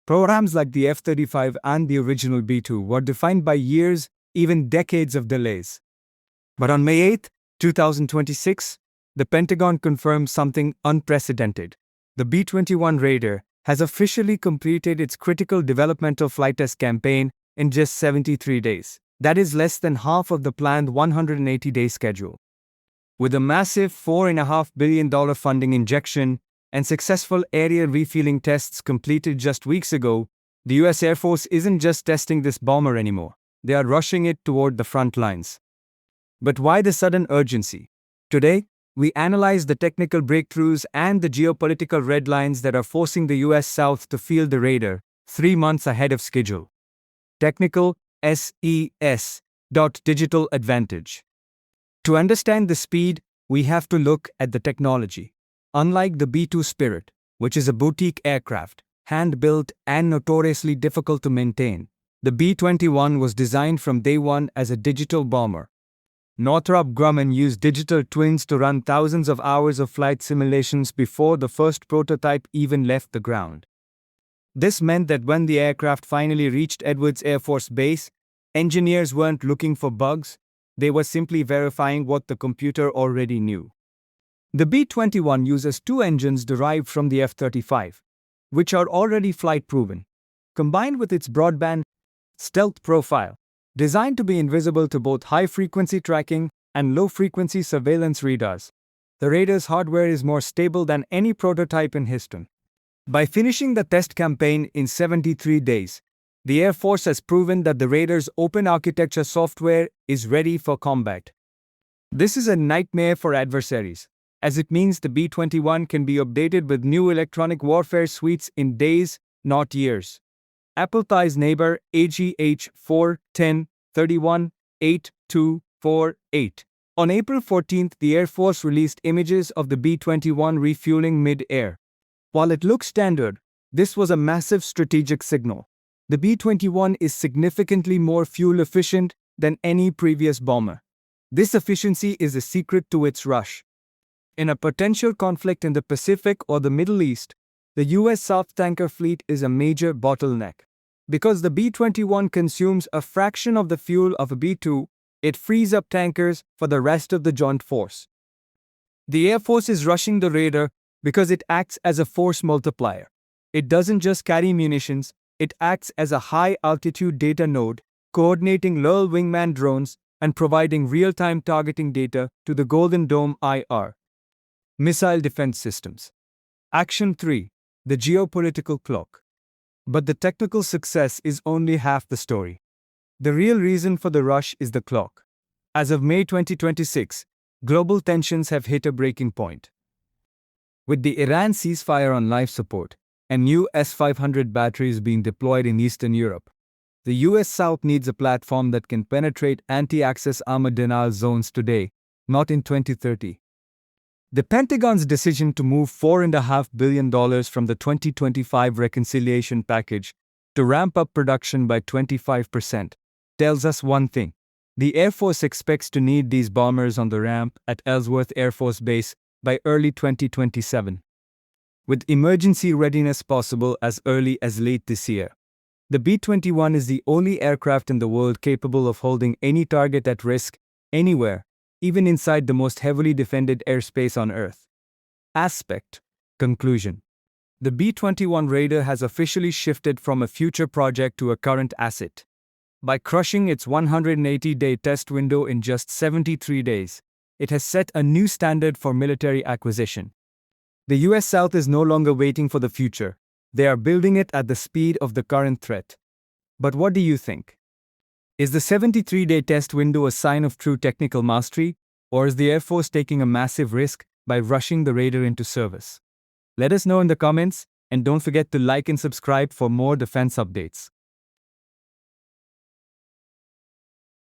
Programs like the F-35 and the original B-2 were defined by years, even decades of delays. But on May 8, 2026, the Pentagon confirmed something unprecedented. The B-21 Raider has officially completed its critical developmental flight test campaign in just 73 days. That is less than half of the planned 180-day schedule. With a massive $4.5 billion funding injection and successful area refueling tests completed just weeks ago, the US Air Force isn't just testing this bomber anymore. They are rushing it toward the front lines. But why the sudden urgency? Today, we analyze the technical breakthroughs and the geopolitical red lines that are forcing the US South to field the Raider 3 months ahead of schedule. Technical SES. Digital advantage. To understand the speed, we have to look at the technology. Unlike the B-2 Spirit, which is a boutique aircraft, hand-built and notoriously difficult to maintain, the B-21 was designed from day one as a digital bomber. Northrop Grumman used digital twins to run thousands of hours of flight simulations before the first prototype even left the ground. This meant that when the aircraft finally reached Ellsworth Air Force Base, engineers weren't looking for bugs, they were simply verifying what the computer already knew. The B-21 uses 2 engines derived from the F-35, which are already flight-proven, combined with its broadband stealth profile, designed to be invisible to both high-frequency tracking and low-frequency surveillance radars. The Raider's hardware is more stable than any prototype in history. By finishing the test campaign in 73 days, the Air Force has proven that the Raider's open architecture software is ready for combat. This is a nightmare for adversaries, as it means the B-21 can be updated with new electronic warfare suites in days, not years. Appletie's neighbor AGH 4-10-31-8248. On April 14, the Air Force released images of the B-21 refueling mid-air. While it looks standard, this was a massive strategic signal. The B-21 is significantly more fuel efficient than any previous bomber. This efficiency is the secret to its rush. In a potential conflict in the Pacific or the Middle East, the US South tanker fleet is a major bottleneck. Because the B-21 consumes a fraction of the fuel of a B-2, it frees up tankers for the rest of the joint force. The Air Force is rushing the Raider because it acts as a force multiplier. It doesn't just carry munitions, it acts as a high-altitude data node, coordinating Lurl wingman drones and providing real-time targeting data to the Golden Dome IR. Missile defense systems. Action 3. The geopolitical clock. But the technical success is only half the story. The real reason for the rush is the clock. As of May 2026, global tensions have hit a breaking point. With the Iran ceasefire on life support and new S-500 batteries being deployed in Eastern Europe, the US South needs a platform that can penetrate anti-access armor denial zones today, not in 2030. The Pentagon's decision to move $4.5 billion from the 2025 reconciliation package to ramp up production by 25% tells us one thing. The Air Force expects to need these bombers on the ramp at Ellsworth Air Force Base by early 2027. With emergency readiness possible as early as late this year. The B-21 is the only aircraft in the world capable of holding any target at risk, anywhere, even inside the most heavily defended airspace on Earth. Aspect. Conclusion. The B-21 Raider has officially shifted from a future project to a current asset. By crushing its 180-day test window in just 73 days, it has set a new standard for military acquisition. The US South is no longer waiting for the future. They are building it at the speed of the current threat. But what do you think? Is the 73-day test window a sign of true technical mastery, or is the Air Force taking a massive risk by rushing the Raider into service? Let us know in the comments, and don't forget to like and subscribe for more defense updates.